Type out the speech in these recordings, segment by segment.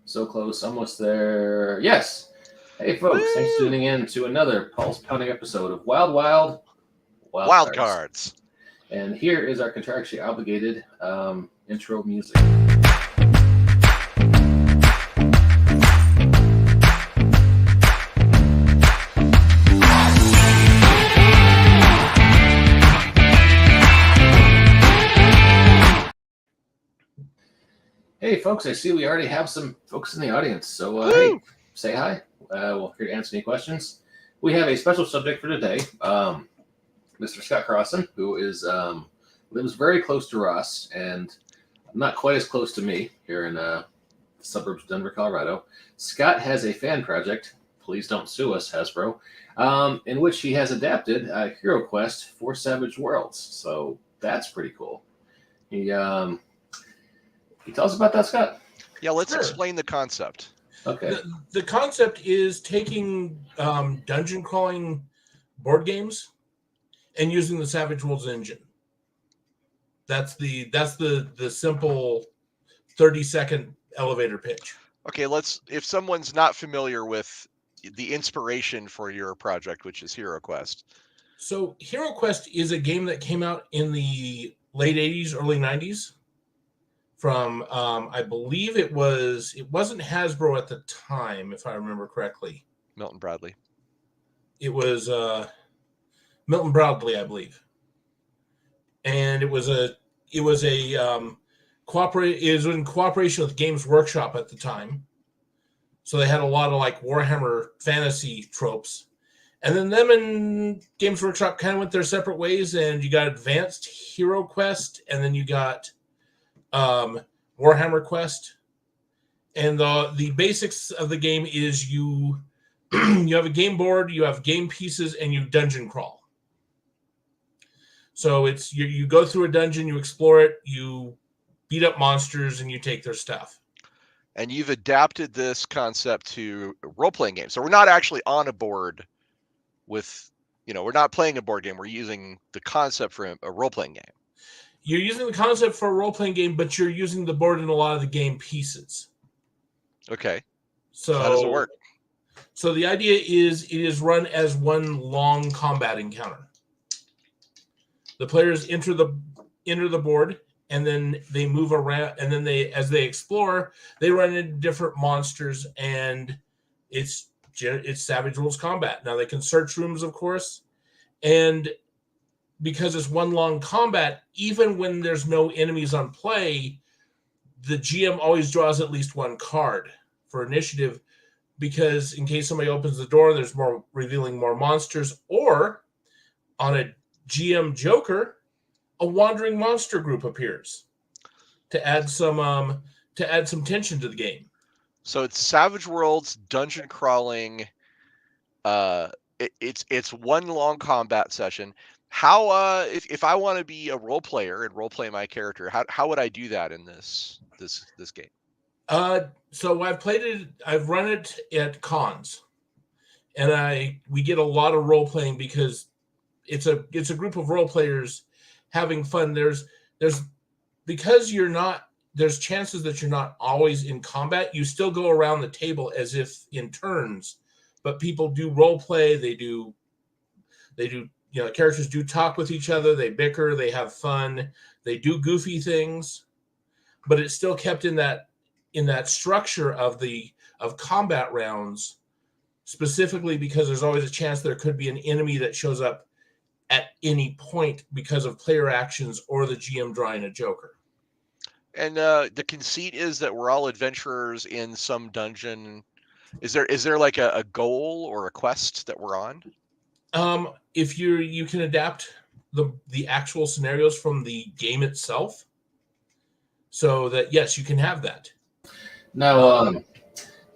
So close, almost there. Yes. Hey, folks, thanks for Woo! tuning in to another pulse-pounding episode of Wild Wildcards. Wildcards. And here is our contractually obligated intro music. Hey, folks, I see we already have some folks in the audience. So, hey, say hi. We're here to answer any questions. We have a special subject for today. Mr. Scott Crosson, who is lives very close to Ross and not quite as close to me here in the suburbs of Denver, Colorado. Scott has a fan project. Please don't sue us, Hasbro. In which he has adapted HeroQuest for Savage Worlds. So that's pretty cool. Can you tell us about that, Scott? Yeah, let's explain the concept. Okay. The concept is taking dungeon crawling board games and using the Savage Worlds engine. That's the simple 30-second elevator pitch. Okay, if someone's not familiar with the inspiration for your project, which is HeroQuest. So HeroQuest is a game that came out in the late 80s, early 90s. From I believe it wasn't Hasbro at the time, if I remember correctly. Milton Bradley. It was Milton Bradley, I believe, and it was in cooperation with Games Workshop at the time. So they had a lot of like Warhammer fantasy tropes, and then them and Games Workshop kind of went their separate ways. And you got Advanced HeroQuest, and then you got Warhammer Quest, and the basics of the game is you have a game board, you have game pieces, and you dungeon crawl. So it's you go through a dungeon, you explore it, you beat up monsters, and you take their stuff. And you've adapted this concept to role-playing games. So we're not actually on a board with, we're not playing a board game. We're using the concept for a role-playing game. You're using the concept for a role-playing game, but you're using the board in a lot of the game pieces. Okay. So how does it work? So the idea is it is run as one long combat encounter. The players enter the board, and then they move around, and then as they explore, they run into different monsters, and it's Savage Worlds combat. Now they can search rooms, of course, and because it's one long combat, even when there's no enemies on play, the GM always draws at least one card for initiative, because in case somebody opens the door, there's revealing more monsters, or on a GM Joker, a wandering monster group appears to add some tension to the game. So it's Savage Worlds dungeon crawling. It's one long combat session. How if I want to be a role player and role play my character, how would I do that in this game? So I've played it. I've run it at cons, and we get a lot of role playing because it's a group of role players having fun. There's chances that you're not always in combat. You still go around the table as if in turns, but people do role play. They do. Characters do talk with each other. They bicker. They have fun. They do goofy things, but it's still kept in that structure of combat rounds, specifically because there's always a chance there could be an enemy that shows up at any point because of player actions or the GM drawing a joker. And the conceit is that we're all adventurers in some dungeon. Is there like a goal or a quest that we're on? If you can adapt the actual scenarios from the game itself, so that yes, you can have that. Now,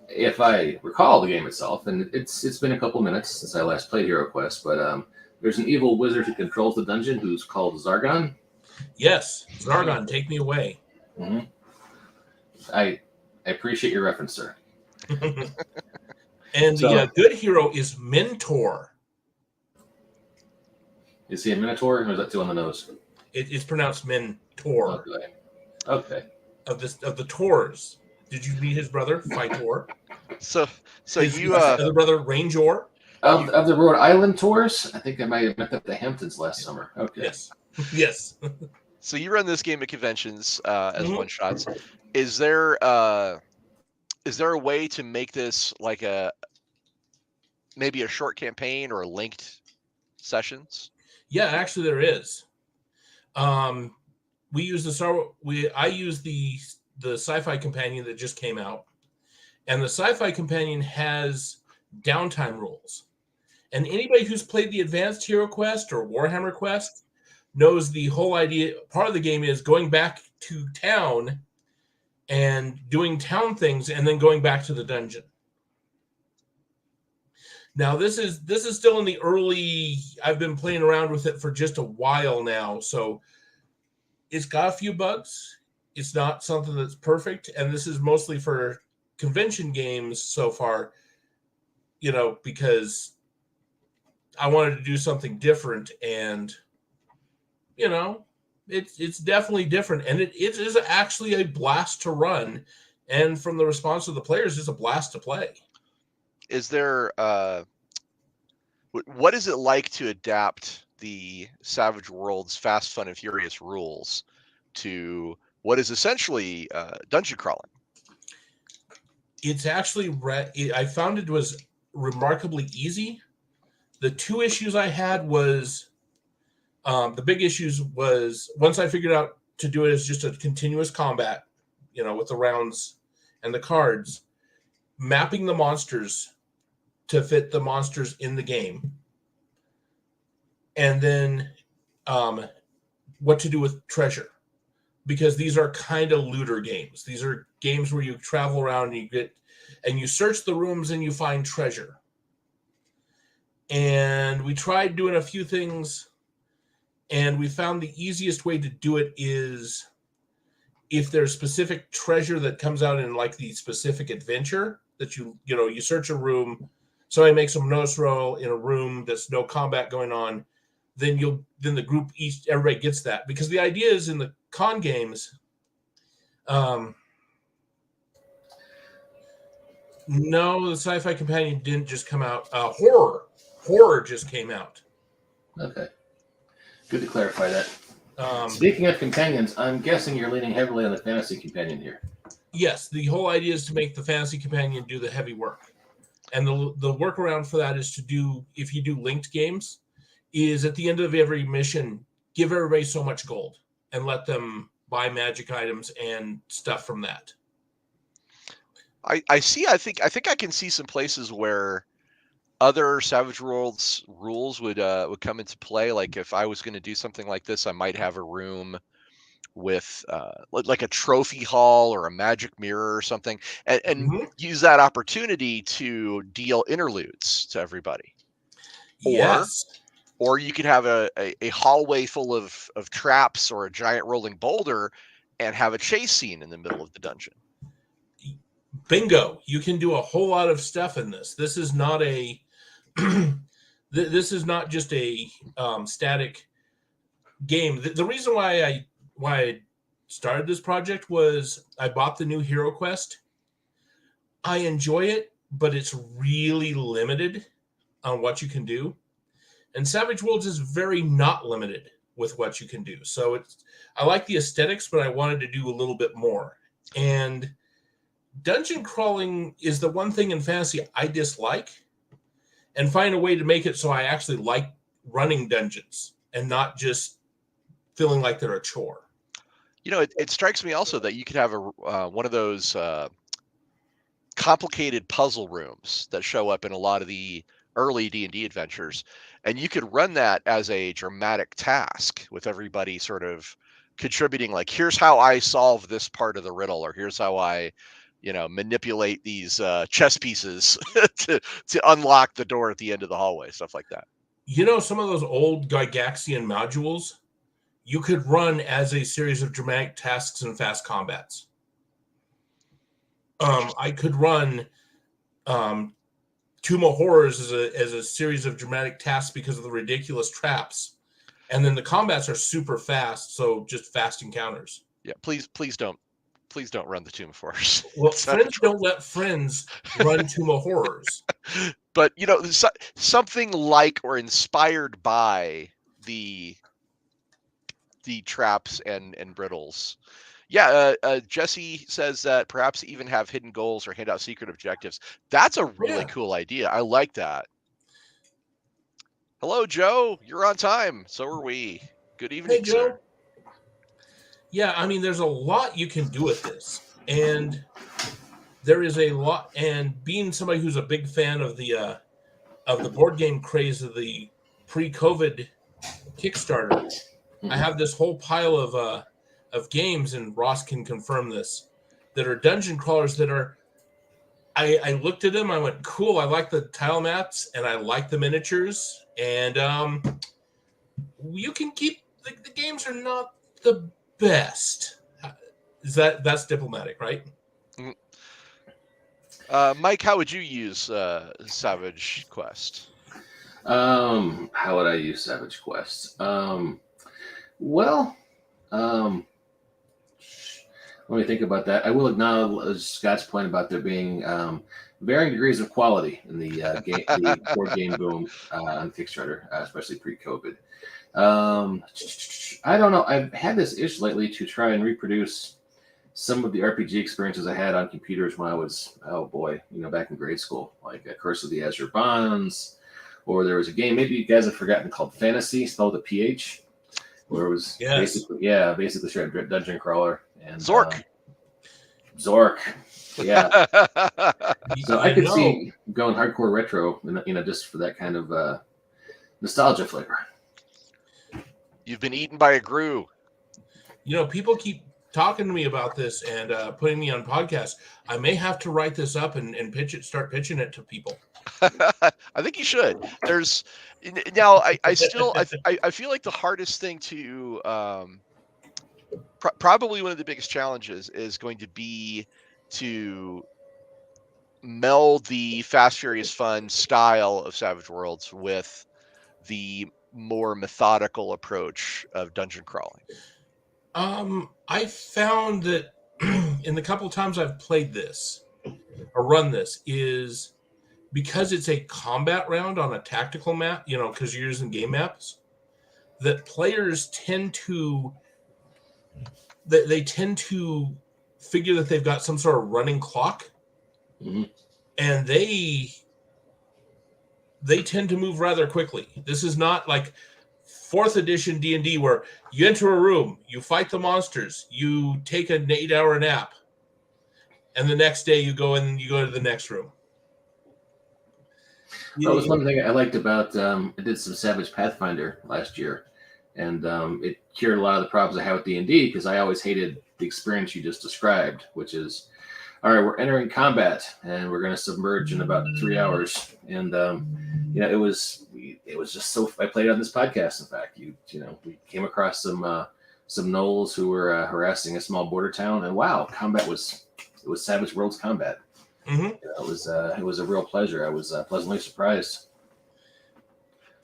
if I recall the game itself, and it's been a couple minutes since I last played HeroQuest, but there's an evil wizard who controls the dungeon who's called Zargon. Yes, Zargon, take me away. Mm-hmm. I appreciate your reference, sir. And the good hero is Mentor. Is he a Minotaur, or is that too on the nose? It's pronounced Mentor. Okay. Of the Taurs. Did you meet his brother, Fightor? So His you other brother, Ranger? Of the Rhode Island tours, I think I might have met up at the Hamptons last summer. Okay. Yes. Yes. so you run this game at conventions as Mhm. one shots. Is there a way to make this like maybe a short campaign or linked sessions? Yeah, actually there is. We use I use the Sci-Fi Companion that just came out. And the Sci-Fi Companion has downtime rules. And anybody who's played the Advanced HeroQuest or Warhammer Quest knows the whole idea. Part of the game is going back to town and doing town things and then going back to the dungeon. Now, this is still in the early. I've been playing around with it for just a while now, so it's got a few bugs. It's not something that's perfect, and this is mostly for convention games so far, because I wanted to do something different, and it's definitely different, and it is actually a blast to run, and from the response of the players, it's a blast to play. Is there what is it like to adapt the Savage Worlds Fast, Fun, and Furious rules to what is essentially dungeon crawling? It's actually I found it was remarkably easy. The two issues I had was the big issues was once I figured out to do it as just a continuous combat, with the rounds and the cards, mapping the monsters to fit the monsters in the game, and then what to do with treasure, because these are kind of looter games. These are games where you travel around and you search the rooms and you find treasure. And we tried doing a few things, and we found the easiest way to do it is if there's specific treasure that comes out in like the specific adventure that you search a room, somebody makes a notice roll in a room that's no combat going on, then the group everybody gets that, because the idea is in the con games. No, the Sci-Fi Companion didn't just come out. Horror just came out. Okay. Good to clarify that. Speaking of companions, I'm guessing you're leaning heavily on the Fantasy Companion here. Yes, the whole idea is to make the Fantasy Companion do the heavy work. And the workaround for that is if you do linked games, is at the end of every mission, give everybody so much gold and let them buy magic items and stuff from that. I see. I think I can see some places where other Savage Worlds rules would come into play. Like if I was going to do something like this, I might have a room with like a trophy hall or a magic mirror or something, and use that opportunity to deal interludes to everybody. Yes. Or you could have a hallway full of traps or a giant rolling boulder and have a chase scene in the middle of the dungeon. Bingo. You can do a whole lot of stuff in this. This is not this is not just a static game. The reason why I started this project was I bought the new HeroQuest. I enjoy it, but it's really limited on what you can do. And Savage Worlds is very not limited with what you can do. So I like the aesthetics, but I wanted to do a little bit more. And dungeon crawling is the one thing in fantasy I dislike, and find a way to make it so I actually like running dungeons and not just feeling like they're a chore. It strikes me also that you could have one of those complicated puzzle rooms that show up in a lot of the early D&D adventures, and you could run that as a dramatic task with everybody sort of contributing, like, here's how I solve this part of the riddle, or here's how I manipulate these chess pieces to unlock the door at the end of the hallway, stuff like that. Some of those old Gygaxian modules you could run as a series of dramatic tasks and fast combats. I could run Tomb of Horrors as a series of dramatic tasks because of the ridiculous traps, and then the combats are super fast, so just fast encounters. Yeah, please don't please don't run the Tomb of Horrors. Well, friends don't let friends run Tomb of Horrors. But something like or inspired by the traps and brittles. Yeah, Jesse says that perhaps even have hidden goals or hand out secret objectives. That's a really cool idea. I like that. Hello, Joe. You're on time. So are we. Good evening, Joe. sir. Yeah, I mean, there's a lot you can do with this, and there is a lot. And being somebody who's a big fan of the board game craze of the pre-COVID Kickstarter, I have this whole pile of games, and Ross can confirm this, that are dungeon crawlers that are. I looked at them. I went, cool. I like the tile maps, and I like the miniatures, and you can keep the games are not the best. That's diplomatic, right? Mike, how would you use Savage Quest? How would I use Savage Quest? Let me think about that. I will acknowledge Scott's point about there being varying degrees of quality in the the board game boom on Kickstarter, especially pre-COVID. I don't know. I've had this itch lately to try and reproduce some of the RPG experiences I had on computers when I was, back in grade school, like Curse of the Azure Bonds, or there was a game maybe you guys have forgotten called Fantasy, spelled with a PH, where it was basically straight up dungeon crawler. And Zork. Yeah. So I could see going hardcore retro, just for that kind of nostalgia flavor. You've been eaten by a grue. People keep talking to me about this and putting me on podcasts. I may have to write this up and start pitching it to people. I think you should. There's now. I feel like the hardest thing to probably one of the biggest challenges is going to be to meld the Fast Furious Fun style of Savage Worlds with the more methodical approach of dungeon crawling. I found that in the couple times I've played this or run this is because it's a combat round on a tactical map, because you're using game maps, that players tend to they tend to figure that they've got some sort of running clock, and they tend to move rather quickly. This is not like 4th edition D&D where you enter a room, you fight the monsters, you take an 8-hour nap, and the next day you go to the next room. That was one thing I liked about I did some Savage Pathfinder last year, and it cured a lot of the problems I had with D&D because I always hated the experience you just described, which is, all right, we're entering combat and we're going to submerge in about 3 hours, and it was just so. I played on this podcast. In fact, we came across some gnolls who were harassing a small border town, and wow, combat was Savage Worlds combat. Mm-hmm. It was a real pleasure. I was pleasantly surprised.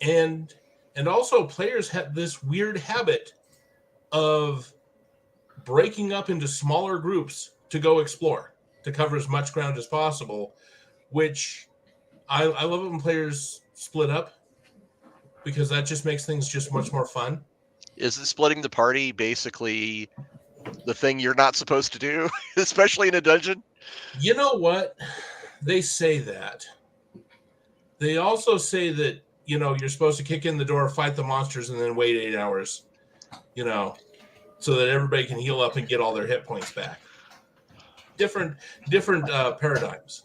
And also players had this weird habit of breaking up into smaller groups to go explore, to cover as much ground as possible, which I love it when players split up because that just makes things just much more fun. Is it splitting the party basically the thing you're not supposed to do, especially in a dungeon? You know what? They say that. They also say that, you're supposed to kick in the door, fight the monsters, and then wait 8 hours, so that everybody can heal up and get all their hit points back. Different paradigms.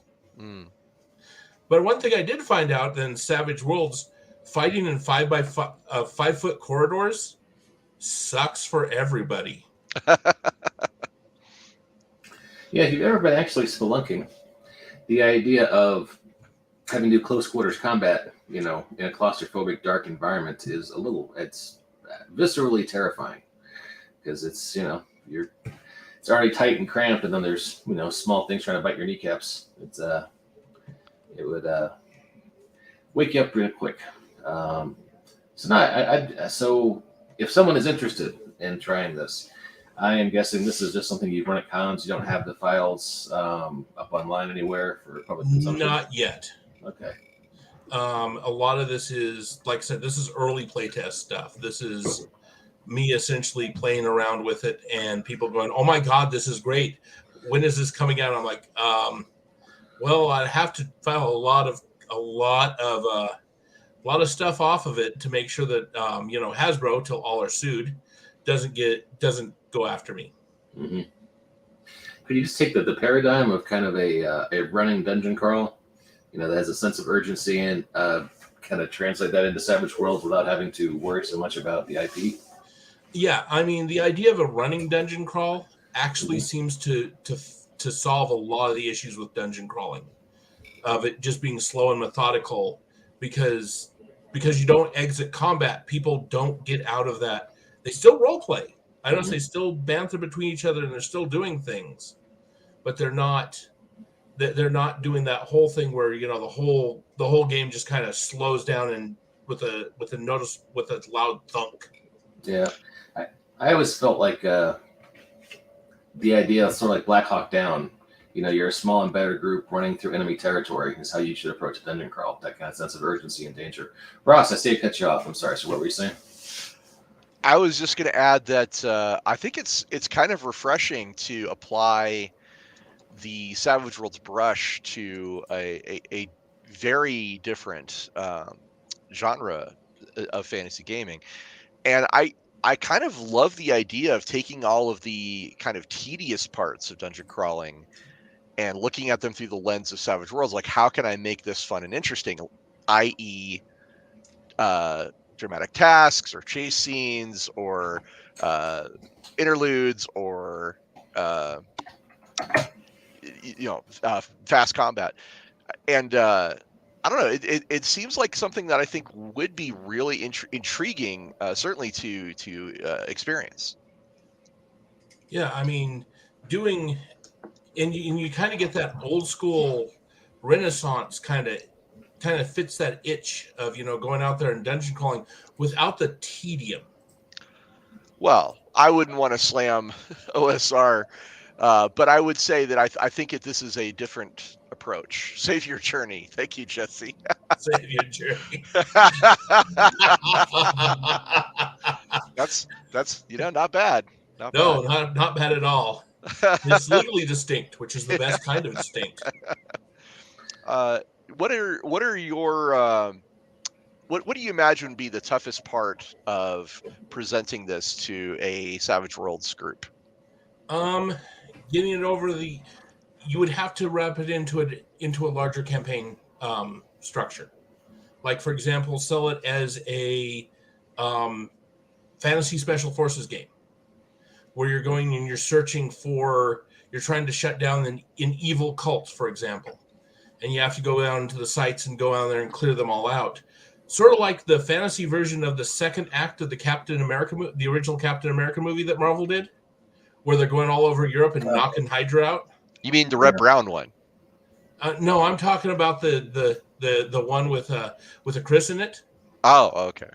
But one thing I did find out in Savage Worlds, fighting in 5 foot corridors sucks for everybody. Yeah, if you've ever been actually spelunking, the idea of having to do close quarters combat, in a claustrophobic, dark environment it's viscerally terrifying because it's already tight and cramped, and then there's small things trying to bite your kneecaps. It would wake you up real quick. So if someone is interested in trying this, I am guessing this is just something you run at cons. You don't have the files up online anywhere for public consumption? Not yet. Okay. A lot of this is, like I said, this is early playtest stuff. This is me essentially playing around with it and people going, "Oh my God, this is great. When is this coming out?" I'm like, well, I have to file a lot of stuff off of it to make sure that Hasbro, till all are sued, doesn't go after me. Mm-hmm. Could you just take the paradigm of kind of a running dungeon crawl, that has a sense of urgency and kind of translate that into Savage Worlds without having to worry so much about the IP? Yeah, I mean, the idea of a running dungeon crawl actually seems to solve a lot of the issues with dungeon crawling, of it just being slow and methodical, because you don't exit combat. People don't get out of that. They still role play. I notice they still banter between each other and they're still doing things, but they're not doing that whole thing where the whole game just kind of slows down and with a loud thunk. Yeah, I always felt like the idea, sort of like Black Hawk Down. You're a small and better group running through enemy territory is how you should approach a dungeon crawl. That kind of sense of urgency and danger. Ross, I see you cut you off. I'm sorry. So what were you saying? I was just going to add that I think it's kind of refreshing to apply the Savage Worlds brush to a very different genre of fantasy gaming, and I kind of love the idea of taking all of the kind of tedious parts of dungeon crawling and looking at them through the lens of Savage Worlds. Like, how can I make this fun and interesting? I.e., dramatic tasks or chase scenes or interludes or fast combat. And I don't know, it seems like something that I think would be really intriguing, certainly to experience. Yeah, I mean, and you kind of get that old school Renaissance kind of fits that itch of going out there and dungeon crawling without the tedium. Well, I wouldn't want to slam OSR, but I would say that I think this is a different approach. Save your journey. Thank you, Jesse. Save your journey. That's not bad. Not bad at all. It's legally distinct, which is the best kind of distinct. What are your what do you imagine would be the toughest part of presenting this to a Savage Worlds group? Getting it over you would have to wrap it into a larger campaign structure. Like, for example, sell it as a fantasy special forces game where you're going and you're trying to shut down an evil cult, for example. And you have to go down to the sites and go down there and clear them all out. Sort of like the fantasy version of the second act of the Captain America, the original Captain America movie that Marvel did, where they're going all over Europe and knocking Hydra out. You mean the Red Brown one? No, I'm talking about the one with a Chris in it. Oh, okay.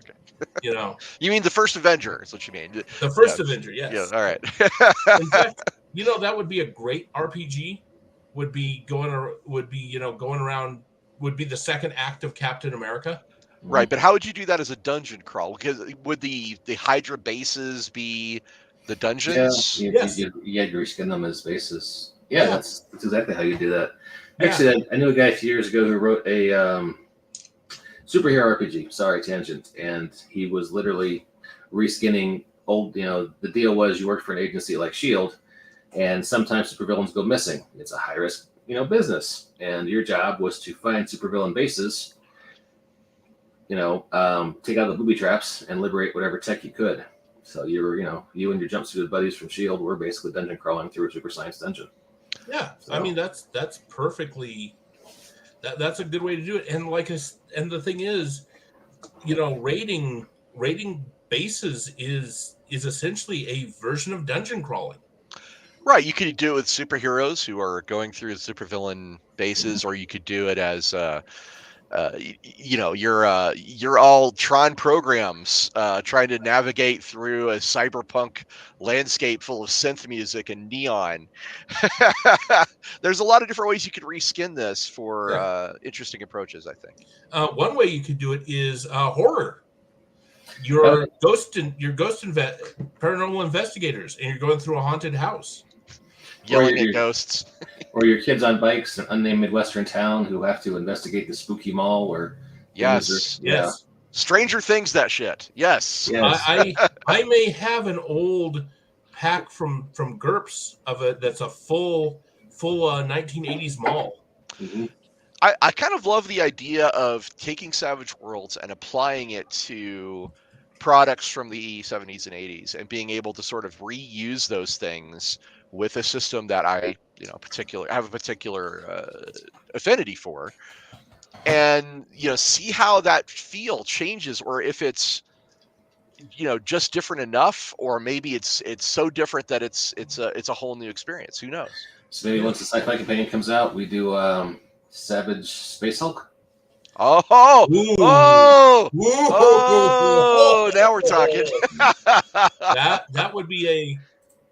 You mean the first Avenger? Is what you mean? The first Avenger, yes. Yeah. All right. In fact, that would be a great RPG. Would be going around. Would be the second act of Captain America. Right, but how would you do that as a dungeon crawl? Because would the Hydra bases be the dungeons? Yeah, you had to reskin them as bases. Yeah, that's exactly how you do that. Actually, I knew a guy a few years ago who wrote a superhero RPG. Sorry, tangent. And he was literally reskinning old. The deal was you worked for an agency like S.H.I.E.L.D., and sometimes supervillains go missing. It's a high risk, business, and your job was to find supervillain bases. Take out the booby traps and liberate whatever tech you could. So you and your jumpsuited buddies from S.H.I.E.L.D. were basically dungeon crawling through a super science dungeon. Yeah, so. I mean that's perfectly. That's a good way to do it. And the thing is, raiding bases is essentially a version of dungeon crawling. Right, you could do it with superheroes who are going through supervillain bases, or you could do it as you're all Tron programs trying to navigate through a cyberpunk landscape full of synth music and neon. There's a lot of different ways you could reskin this for interesting approaches, I think. One way you could do it is horror. You're paranormal investigators, and you're going through a haunted house, yelling at ghosts. Or your kids on bikes in an unnamed Midwestern town who have to investigate the spooky mall where yes. Stranger Things, that shit. Yes. I may have an old pack from GURPS that's a full 1980s mall. Mm-hmm. I kind of love the idea of taking Savage Worlds and applying it to products from the 70s and 80s and being able to sort of reuse those things with a system that I have a particular affinity for, and see how that feel changes, or if it's just different enough, or maybe it's so different that it's a whole new experience. Who knows? So maybe once the Sci-Fi Companion comes out, we do Savage Space Hulk. Oh, now we're talking.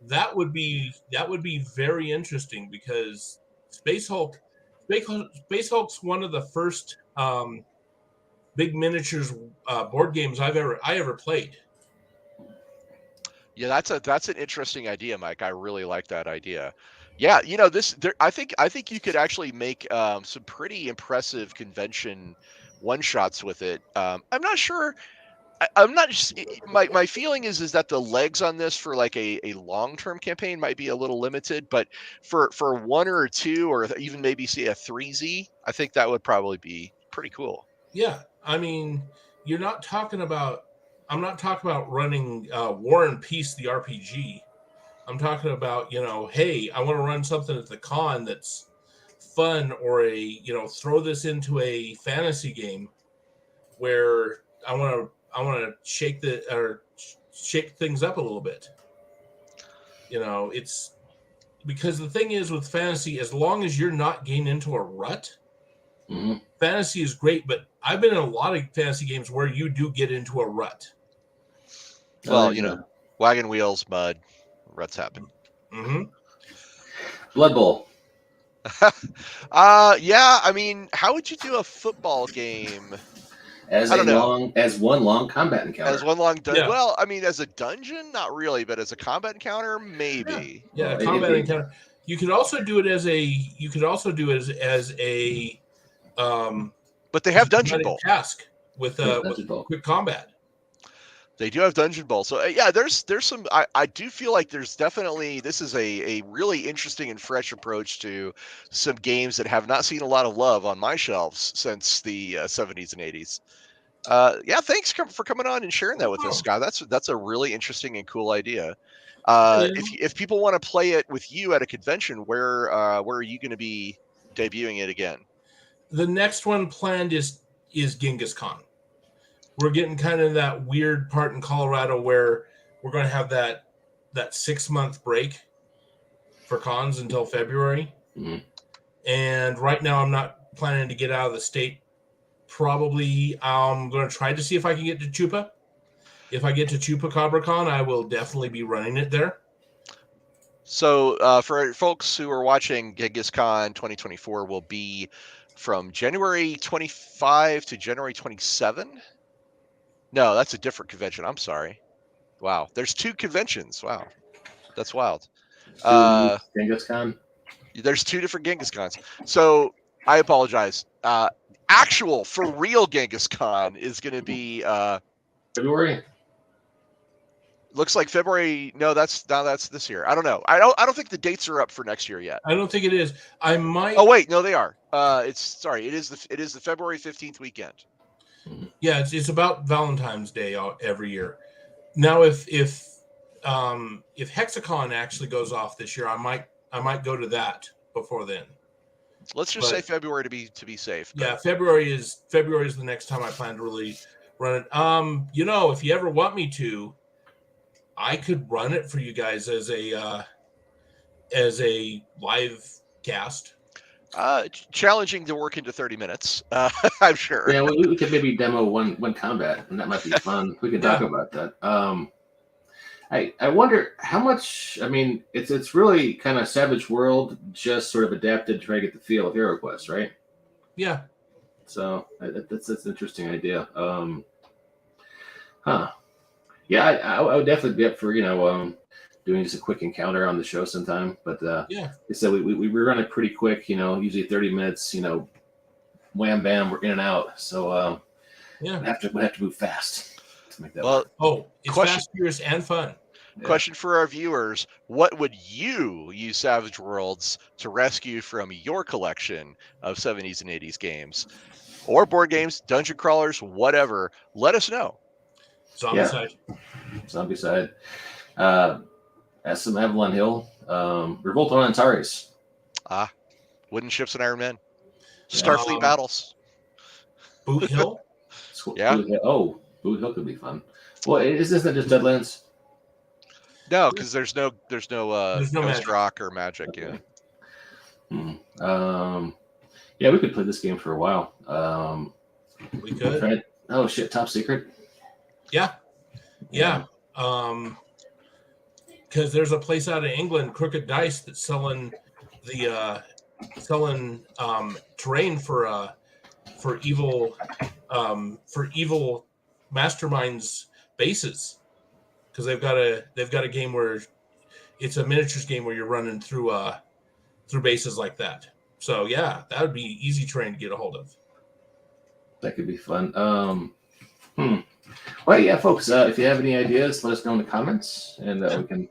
That would be very interesting, because Space Hulk's one of the first big miniatures board games I ever played. Yeah, that's an interesting idea, Mike. I really like that idea. Yeah, I think you could actually make some pretty impressive convention one-shots with it. I'm not sure. I'm not just, my feeling is that the legs on this for like a long-term campaign might be a little limited, but for one or two, or even maybe say a 3Z, I think that would probably be pretty cool. Yeah, I mean, I'm not talking about running War and Peace, the RPG. I'm talking about, hey, I want to run something at the con that's fun, or throw this into a fantasy game where I want to shake things up a little bit. It's because the thing is with fantasy, as long as you're not getting into a rut, mm-hmm. fantasy is great. But I've been in a lot of fantasy games where you do get into a rut. Well, wagon wheels, mud, ruts happen. Mm-hmm. Blood Bowl. Yeah. I mean, how would you do a football game? As one long combat encounter. As one long dungeon. Yeah. Well, I mean, as a dungeon, not really, but as a combat encounter, maybe. Yeah, combat encounter. You could also do it as a. But they have Dungeon Bowl task with quick combat. They do have Dungeon Bowl. So yeah, there's some. I do feel like there's definitely, this is a really interesting and fresh approach to some games that have not seen a lot of love on my shelves since the 70s and 80s. Yeah, thanks for coming on and sharing that with us, Scott. That's a really interesting and cool idea. If people want to play it with you at a convention, where are you going to be debuting it again? The next one planned is Genghis Khan. We're getting kind of that weird part in Colorado where we're going to have that 6-month break for cons until February. Mm-hmm. And right now I'm not planning to get out of the state. Probably I'm going to try to see if I can get to Chupa. If I get to Chupacabra I will definitely be running it there. So for folks who are watching, Genghis Khan 2024 will be from January 25 to January 27. No, that's a different convention. I'm sorry. Wow. There's 2 conventions. Wow. That's wild. Genghis Khan? There's 2 different Genghis Khans. So I apologize. Actual, for real Genghis Khan is going to be February. Looks like February. No, that's this year. I don't know. I don't think the dates are up for next year yet. I don't think it is. I might. Oh wait, no, they are. It is the February 15th weekend. Yeah, it's about Valentine's Day every year. Now, if Hexacon actually goes off this year, I might go to that before then. Let's just say February to be safe. But. Yeah, February is the next time I plan to really run it. If you ever want me to, I could run it for you guys as a live cast. Challenging to work into 30 minutes, I'm sure. Yeah, we could maybe demo one combat, and that might be fun. We could talk about that. I wonder how much. I mean, it's really kind of Savage World, just sort of adapted to try to get the feel of HeroQuest, right? Yeah. So that's an interesting idea. Yeah, I would definitely be up for doing just a quick encounter on the show sometime. But Yeah. so we run it pretty quick. Usually 30 minutes. Wham bam, we're in and out. So Yeah. we have to move fast to make that Well, work. It's fast, furious, and fun. Question for our viewers: what would you use Savage Worlds to rescue from your collection of 70s and 80s games, or board games, dungeon crawlers, whatever? Let us know. Zombicide. Zombicide. SM Avalon Hill. Revolt on Antares. Wooden ships and Iron Men. Starfleet battles. Boot Hill. Yeah. Boot Hill could be fun. Well, isn't it just Deadlands? No, because there's no Ghost magic. Rock or magic. Yeah. Yeah, we could play this game for a while. We could. Oh shit! Top Secret. Yeah. Because there's a place out of England, Crooked Dice, that's selling terrain for evil masterminds bases, because they've got a game where it's a miniatures game where you're running through bases like that. So yeah, that would be easy terrain to get a hold of. That could be fun. Well, yeah, folks, if you have any ideas, let us know in the comments, and we can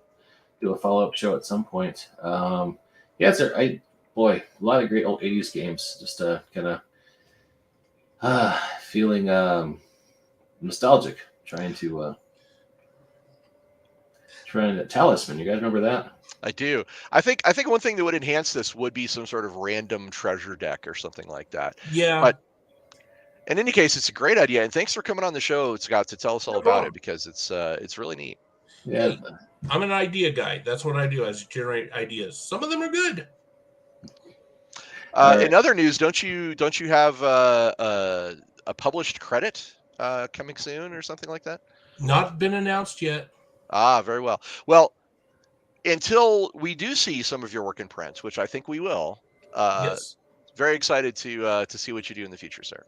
do a follow-up show at some point. A lot of great old 80s games. Just kind of feeling nostalgic, trying to Talisman. You guys remember that? I do. I think one thing that would enhance this would be some sort of random treasure deck or something like that. Yeah. But in any case, it's a great idea, and thanks for coming on the show, Scott, to tell us all about it, because it's really neat. Yeah. Hey, I'm an idea guy. That's what I do, is generate ideas. Some of them are good. In other news, don't you have a published credit coming soon or something like that? Not been announced yet. Very well. Well, until we do see some of your work in print, which I think we will. Yes. Very excited to see what you do in the future, sir.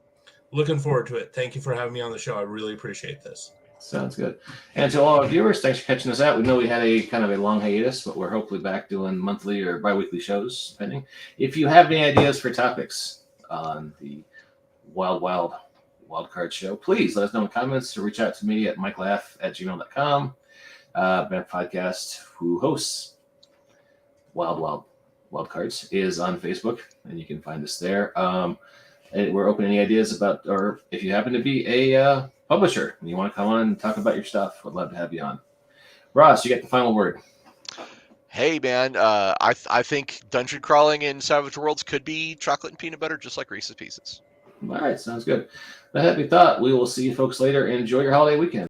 Looking forward to it. Thank you for having me on the show. I really appreciate this. Sounds good. And to all our viewers, thanks for catching us out. We know we had a kind of a long hiatus, but we're hopefully back doing monthly or bi-weekly shows, depending. If you have any ideas for topics on the Wildcard show, please let us know in the comments, or reach out to me at mikelaugh@gmail.com. Ben Podcast, who hosts Wildcards, is on Facebook, and you can find us there. And we're open to any ideas about, or if you happen to be a publisher and you want to come on and talk about your stuff, we'd love to have you on. Ross, you get the final word. Hey, man, I think dungeon crawling in Savage Worlds could be chocolate and peanut butter, just like Reese's Pieces. All right, sounds good. That happy thought. We will see you folks later, and enjoy your holiday weekend.